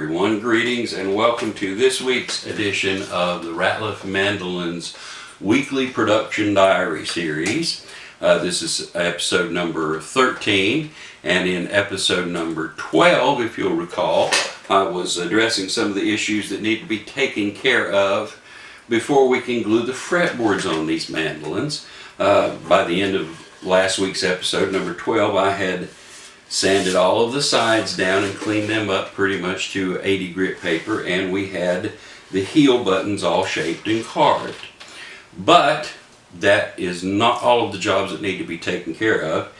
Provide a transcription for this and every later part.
everyone, greetings and welcome to this week's edition of the Ratliff Mandolins weekly production diary series. This is episode number 13, and in episode number 12, if you'll recall, I was addressing some of the issues that need to be taken care of before we can glue the fretboards on these mandolins. By the end of last week's episode, number 12, I had sanded all of the sides down and cleaned them up pretty much to 80 grit paper, and we had the heel buttons all shaped and carved. But that is not all of the jobs that need to be taken care of.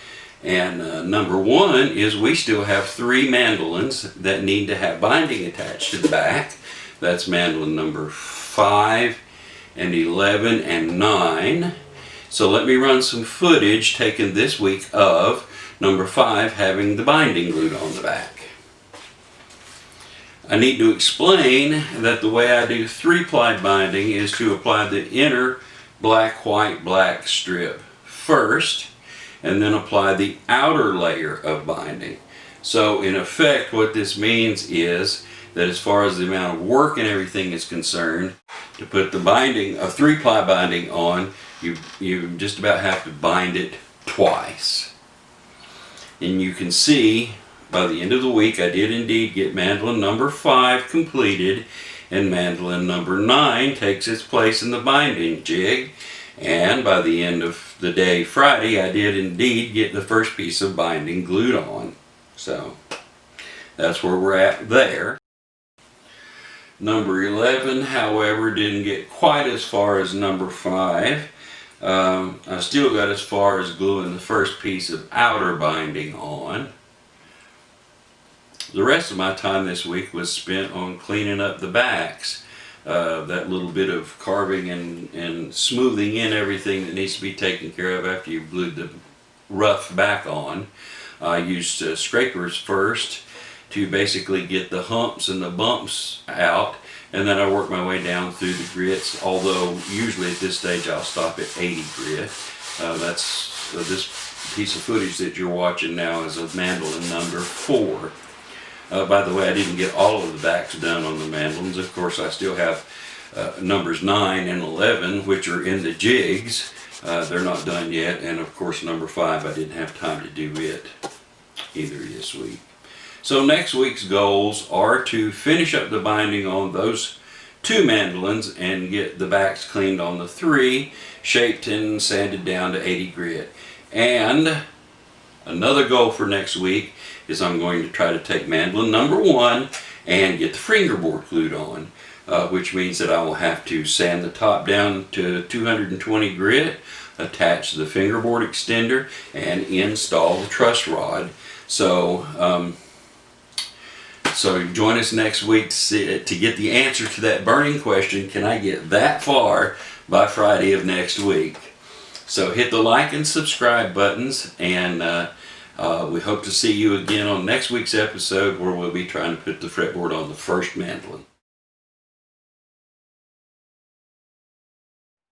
And number one is we still have 3 mandolins that need to have binding attached to the back. That's mandolin number 5 and 11 and 9. So let me run some footage taken this week of number 5 having the binding glued on the back. I need to explain that the way I do 3-ply binding is to apply the inner black, white, black strip first and then apply the outer layer of binding. So in effect what this means is that as far as the amount of work and everything is concerned, to put the binding, a 3-ply binding on, you just about have to bind it twice. And you can see by the end of the week I did indeed get mandolin number 5 completed, and mandolin number 9 takes its place in the binding jig. And by the end of the day Friday I did indeed get the first piece of binding glued on. So that's where we're at there. Number 11, however, didn't get quite as far as number 5. I still got as far as gluing the first piece of outer binding on. The rest of my time this week was spent on cleaning up the backs. That little bit of carving and smoothing in everything that needs to be taken care of after you've glued the rough back on. I used scrapers first to basically get the humps and the bumps out, and then I work my way down through the grits, although usually at this stage I'll stop at 80 grit. This piece of footage that you're watching now is of mandolin number 4. By the way, I didn't get all of the backs done on the mandolins. Of course, I still have numbers 9 and 11, which are in the jigs. They're not done yet, and of course number 5 I didn't have time to do it either this week. So next week's goals are to finish up the binding on those 2 mandolins and get the backs cleaned on the 3, shaped and sanded down to 80 grit. And another goal for next week is I'm going to try to take mandolin number 1 and get the fingerboard glued on, which means that I will have to sand the top down to 220 grit, attach the fingerboard extender, and install the truss rod. So join us next week to get the answer to that burning question, can I get that far by Friday of next week? So hit the like and subscribe buttons, and we hope to see you again on next week's episode, where we'll be trying to put the fretboard on the first mandolin.